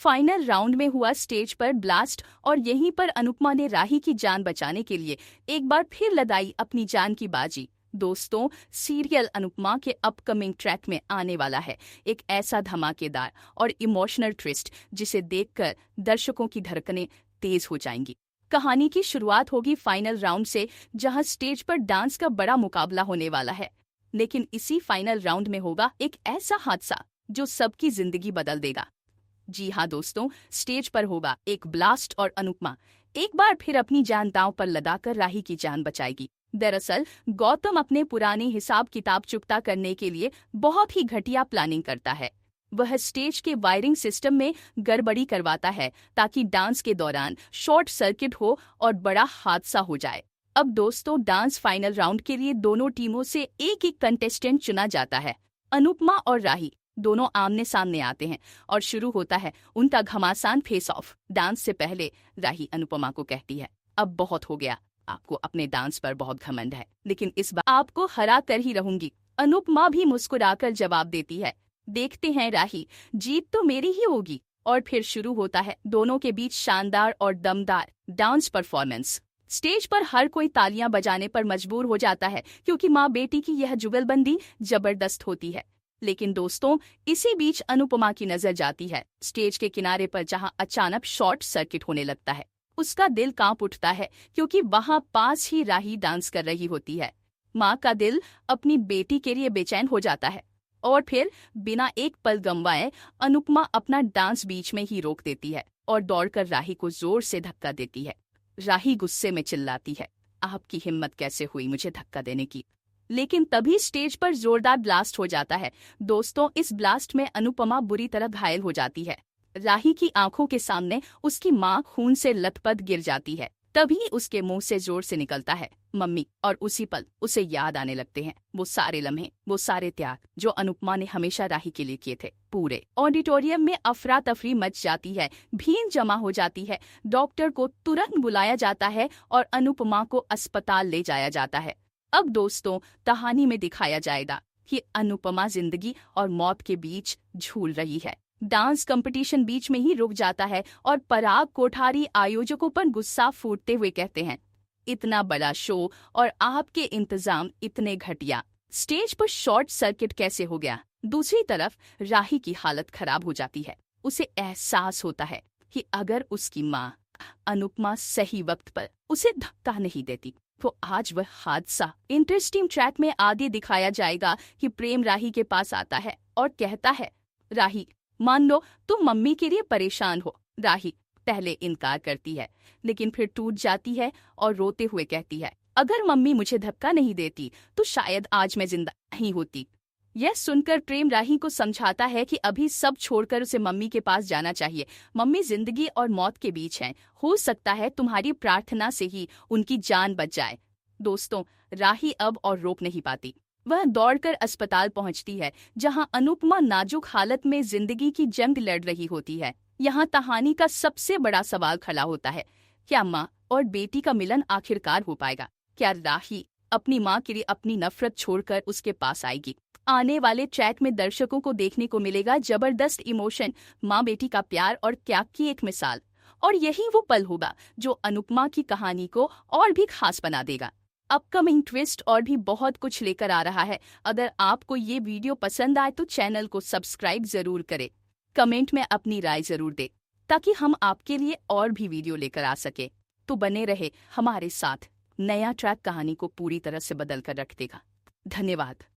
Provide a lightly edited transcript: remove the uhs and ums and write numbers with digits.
Final round में हुआ stage पर ब्लास्ट और यहीं पर अनुपमा ने राही की जान बचाने के लिए एक बार फिर लगाई अपनी जान की बाजी। दोस्तों, सीरियल अनुपमा के अपकमिंग ट्रैक में आने वाला है एक ऐसा धमाकेदार और इमोशनल ट्विस्ट जिसे देखकर दर्शकों की धड़कनें तेज हो जाएंगी। कहानी की शुरुआत होगी फाइनल राउंड से, जहां स्टेज पर डांस का बड़ा मुकाबला होने वाला है। लेकिन इसी फाइनल राउंड में होगा एक ऐसा हादसा जो सबकी जिंदगी बदल देगा। जी हाँ दोस्तों, स्टेज पर होगा एक ब्लास्ट और अनुपमा एक बार फिर अपनी जान दांव पर लगाकर राही की जान बचाएगी। दरअसल गौतम अपने पुराने हिसाब किताब चुकता करने के लिए बहुत ही घटिया प्लानिंग करता है। वह स्टेज के वायरिंग सिस्टम में गड़बड़ी करवाता है ताकि डांस के दौरान शॉर्ट सर्किट हो और बड़ा हादसा हो जाए। अब दोस्तों, डांस फाइनल राउंड के लिए दोनों टीमों से एक एक कंटेस्टेंट चुना जाता है। अनुपमा और राही दोनों आमने सामने आते हैं और शुरू होता है उनका घमासान फेस ऑफ। डांस से पहले राही अनुपमा को कहती है, अब बहुत हो गया, आपको अपने डांस पर बहुत घमंड है, लेकिन इस बार आपको हरा कर ही रहूंगी। अनुपमा भी मुस्कुराकर जवाब देती है, देखते हैं राही, जीत तो मेरी ही होगी। और फिर शुरू होता है दोनों के बीच शानदार और दमदार डांस परफॉर्मेंस। स्टेज पर हर कोई तालियां बजाने पर मजबूर हो जाता है क्योंकि माँ बेटी की यह जुगलबंदी जबरदस्त होती है। लेकिन दोस्तों, इसी बीच अनुपमा की नजर जाती है स्टेज के किनारे पर, जहां अचानक शॉर्ट सर्किट होने लगता है। उसका दिल कांप उठता है क्योंकि वहां पास ही राही डांस कर रही होती है। माँ का दिल अपनी बेटी के लिए बेचैन हो जाता है और फिर बिना एक पल गंवाए अनुपमा अपना डांस बीच में ही रोक देती है और दौड़कर राही को जोर से धक्का देती है। राही गुस्से में चिल्लाती है, आपकी हिम्मत कैसे हुई मुझे धक्का देने की। लेकिन तभी स्टेज पर जोरदार ब्लास्ट हो जाता है। दोस्तों, इस ब्लास्ट में अनुपमा बुरी तरह घायल हो जाती है। राही की आंखों के सामने उसकी मां खून से लथपथ गिर जाती है। तभी उसके मुंह से जोर से निकलता है, मम्मी। और उसी पल उसे याद आने लगते हैं वो सारे लम्हे, वो सारे त्याग जो अनुपमा ने हमेशा राही के लिए किए थे। पूरे ऑडिटोरियम में अफरा तफरी मच जाती है, भीड़ जमा हो जाती है। डॉक्टर को तुरंत बुलाया जाता है और अनुपमा को अस्पताल ले जाया जाता है। अब दोस्तों, कहानी में दिखाया जाएगा कि अनुपमा जिंदगी और मौत के बीच झूल रही है। डांस कंपटीशन बीच में ही रुक जाता है और पराग कोठारी आयोजकों पर गुस्सा फूटते हुए कहते हैं, इतना बड़ा शो और आपके इंतजाम इतने घटिया, स्टेज पर शॉर्ट सर्किट कैसे हो गया। दूसरी तरफ राही की हालत खराब हो जाती है। उसे एहसास होता है कि अगर उसकी माँ अनुपमा सही वक्त पर उसे धक्का नहीं देती तो आज वह हादसा। इंटरेस्टिंग ट्रैक में आगे दिखाया जाएगा कि प्रेम राही के पास आता है और कहता है, राही मान लो तुम मम्मी के लिए परेशान हो। राही पहले इनकार करती है लेकिन फिर टूट जाती है और रोते हुए कहती है, अगर मम्मी मुझे धक्का नहीं देती तो शायद आज मैं जिंदा नहीं होती। यह सुनकर प्रेम राही को समझाता है कि अभी सब छोड़कर उसे मम्मी के पास जाना चाहिए। मम्मी जिंदगी और मौत के बीच हैं, हो सकता है तुम्हारी प्रार्थना से ही उनकी जान बच जाए। दोस्तों, राही अब और रोक नहीं पाती। वह दौड़कर अस्पताल पहुंचती है जहां अनुपमा नाजुक हालत में जिंदगी की जंग लड़ रही होती है। यहाँ कहानी का सबसे बड़ा सवाल खड़ा होता है, क्या माँ और बेटी का मिलन आखिरकार हो पाएगा? क्या राही अपनी माँ के लिए अपनी नफरत छोड़कर उसके पास आएगी? आने वाले ट्रैक में दर्शकों को देखने को मिलेगा जबरदस्त इमोशन, माँ बेटी का प्यार और त्याग की एक मिसाल। और यही वो पल होगा जो अनुपमा की कहानी को और भी खास बना देगा। अपकमिंग ट्विस्ट और भी बहुत कुछ लेकर आ रहा है। अगर आपको ये वीडियो पसंद आए तो चैनल को सब्सक्राइब जरूर करें। कमेंट में अपनी राय जरूर दें ताकि हम आपके लिए और भी वीडियो लेकर आ सके। तो बने रहे हमारे साथ, नया ट्रैक कहानी को पूरी तरह से बदल कर रख देगा। धन्यवाद।